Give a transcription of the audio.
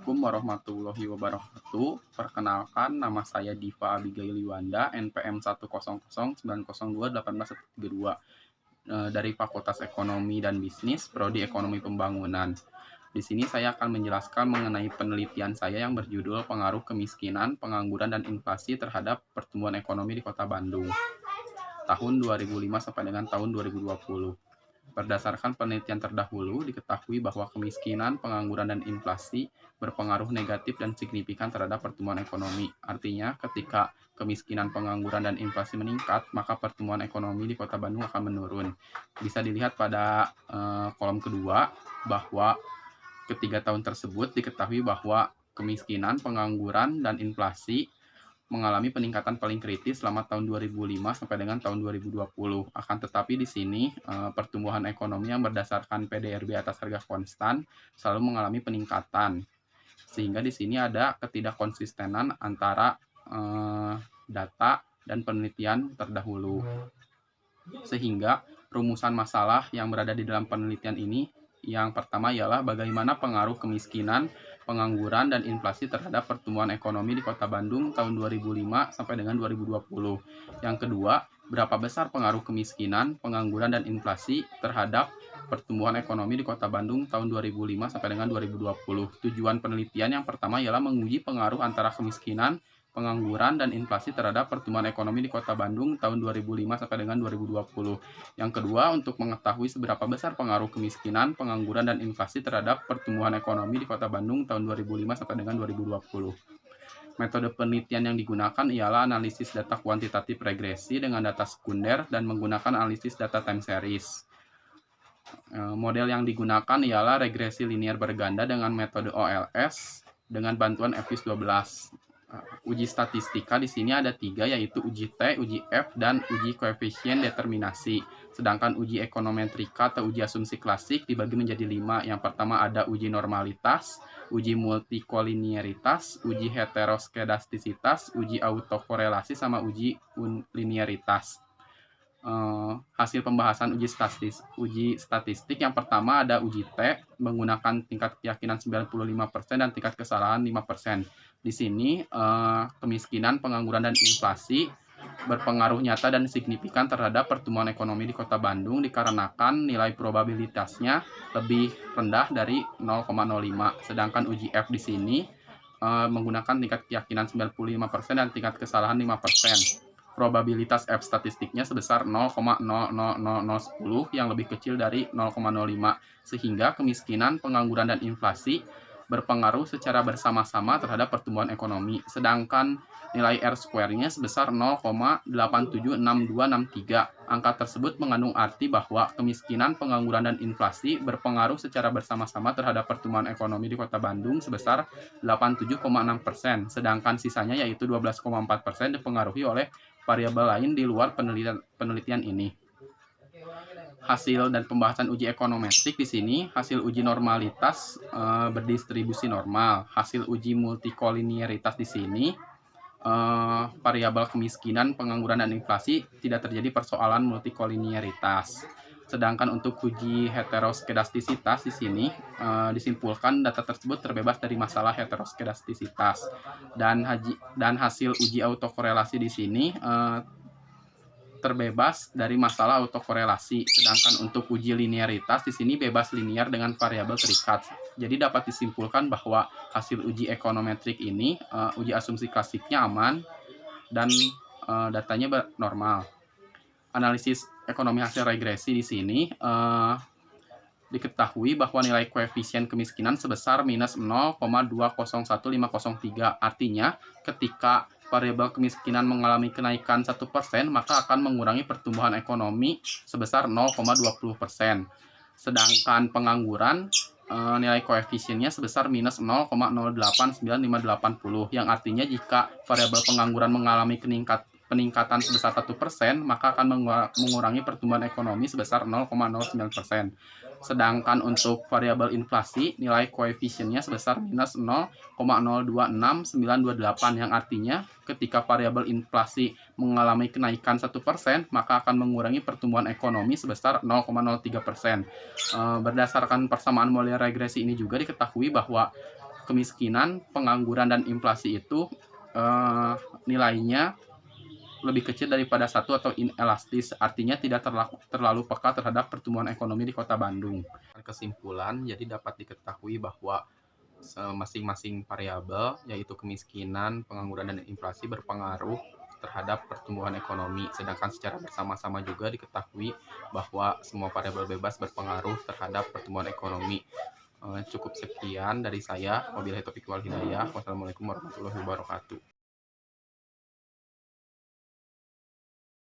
Assalamualaikum warahmatullahi wabarakatuh. Perkenalkan, nama saya Diva Abigail Liwanda, NPM 10090281132, dari Fakultas Ekonomi dan Bisnis, Prodi Ekonomi Pembangunan. Di sini saya akan menjelaskan mengenai penelitian saya yang berjudul Pengaruh Kemiskinan, Pengangguran, dan Inflasi terhadap Pertumbuhan Ekonomi di Kota Bandung, tahun 2005 sampai dengan tahun 2020. Berdasarkan penelitian terdahulu, diketahui bahwa kemiskinan, pengangguran, dan inflasi berpengaruh negatif dan signifikan terhadap pertumbuhan ekonomi. Artinya, ketika kemiskinan, pengangguran, dan inflasi meningkat, maka pertumbuhan ekonomi di Kota Bandung akan menurun. Bisa dilihat pada kolom kedua bahwa ketiga tahun tersebut diketahui bahwa kemiskinan, pengangguran, dan inflasi mengalami peningkatan paling kritis selama tahun 2005 sampai dengan tahun 2020. Akan tetapi di sini pertumbuhan ekonomi yang berdasarkan PDRB atas harga konstan selalu mengalami peningkatan. Sehingga di sini ada ketidakkonsistenan antara data dan penelitian terdahulu. Sehingga rumusan masalah yang berada di dalam penelitian ini yang pertama ialah bagaimana pengaruh kemiskinan, pengangguran, dan inflasi terhadap pertumbuhan ekonomi di Kota Bandung tahun 2005 sampai dengan 2020. Yang kedua, berapa besar pengaruh kemiskinan, pengangguran, dan inflasi terhadap pertumbuhan ekonomi di Kota Bandung tahun 2005 sampai dengan 2020. Tujuan penelitian yang pertama ialah menguji pengaruh antara kemiskinan, pengangguran, dan inflasi terhadap pertumbuhan ekonomi di Kota Bandung tahun 2005 sampai dengan 2020. Yang kedua, untuk mengetahui seberapa besar pengaruh kemiskinan, pengangguran, dan inflasi terhadap pertumbuhan ekonomi di Kota Bandung tahun 2005 sampai dengan 2020. Metode penelitian yang digunakan ialah analisis data kuantitatif regresi dengan data sekunder dan menggunakan analisis data time series. Model yang digunakan ialah regresi linear berganda dengan metode OLS dengan bantuan FIS 12. Uji statistika di sini ada 3, yaitu uji T, uji F, dan uji koefisien determinasi. Sedangkan uji ekonometrika atau uji asumsi klasik dibagi menjadi 5. Yang pertama ada uji normalitas, uji multikolinearitas, uji heteroskedastisitas, uji autokorelasi, sama uji linearitas. Hasil pembahasan uji statistik yang pertama ada uji T menggunakan tingkat keyakinan 95% dan tingkat kesalahan 5%. Di sini kemiskinan, pengangguran, dan inflasi berpengaruh nyata dan signifikan terhadap pertumbuhan ekonomi di Kota Bandung dikarenakan nilai probabilitasnya lebih rendah dari 0,05. Sedangkan uji F di sini menggunakan tingkat keyakinan 95% dan tingkat kesalahan 5%. Probabilitas F statistiknya sebesar 0,000010 yang lebih kecil dari 0,05, sehingga kemiskinan, pengangguran, dan inflasi berpengaruh secara bersama-sama terhadap pertumbuhan ekonomi. Sedangkan nilai R-square-nya sebesar 0,876263. Angka tersebut mengandung arti bahwa kemiskinan, pengangguran, dan inflasi berpengaruh secara bersama-sama terhadap pertumbuhan ekonomi di Kota Bandung sebesar 87,6%, sedangkan sisanya yaitu 12,4% dipengaruhi oleh variabel lain di luar penelitian ini. Hasil dan pembahasan uji ekonometrik di sini, hasil uji normalitas berdistribusi normal, hasil uji multikolinearitas di sini variabel kemiskinan, pengangguran, dan inflasi tidak terjadi persoalan multikolinearitas. Sedangkan untuk uji heteroskedastisitas di sini disimpulkan data tersebut terbebas dari masalah heteroskedastisitas, dan hasil uji autokorelasi di sini terbebas dari masalah autokorelasi. Sedangkan untuk uji linearitas di sini bebas linear dengan variabel terikat. Jadi dapat disimpulkan bahwa hasil uji ekonometrik ini uji asumsi klasiknya aman dan datanya normal. Analisis ekonomi hasil regresi di sini diketahui bahwa nilai koefisien kemiskinan sebesar minus 0,201503. Artinya ketika variabel kemiskinan mengalami kenaikan 1%, maka akan mengurangi pertumbuhan ekonomi sebesar 0,20%. Sedangkan pengangguran nilai koefisiennya sebesar minus 0,089580, yang artinya jika variabel pengangguran mengalami peningkatan sebesar 1%, maka akan mengurangi pertumbuhan ekonomi sebesar 0,09%. Sedangkan untuk variabel inflasi, nilai koefisiennya sebesar minus 0,026928, yang artinya ketika variabel inflasi mengalami kenaikan 1%, maka akan mengurangi pertumbuhan ekonomi sebesar 0,03%. Berdasarkan persamaan model regresi ini juga diketahui bahwa kemiskinan, pengangguran, dan inflasi itu nilainya lebih kecil daripada satu atau inelastis, artinya tidak terlalu peka terhadap pertumbuhan ekonomi di Kota Bandung. Kesimpulan, jadi dapat diketahui bahwa masing-masing variabel, yaitu kemiskinan, pengangguran, dan inflasi berpengaruh terhadap pertumbuhan ekonomi. Sedangkan secara bersama-sama juga diketahui bahwa semua variabel bebas berpengaruh terhadap pertumbuhan ekonomi. Cukup sekian dari saya. Wabillahi taufiq wal hidayah. Wassalamualaikum warahmatullahi wabarakatuh.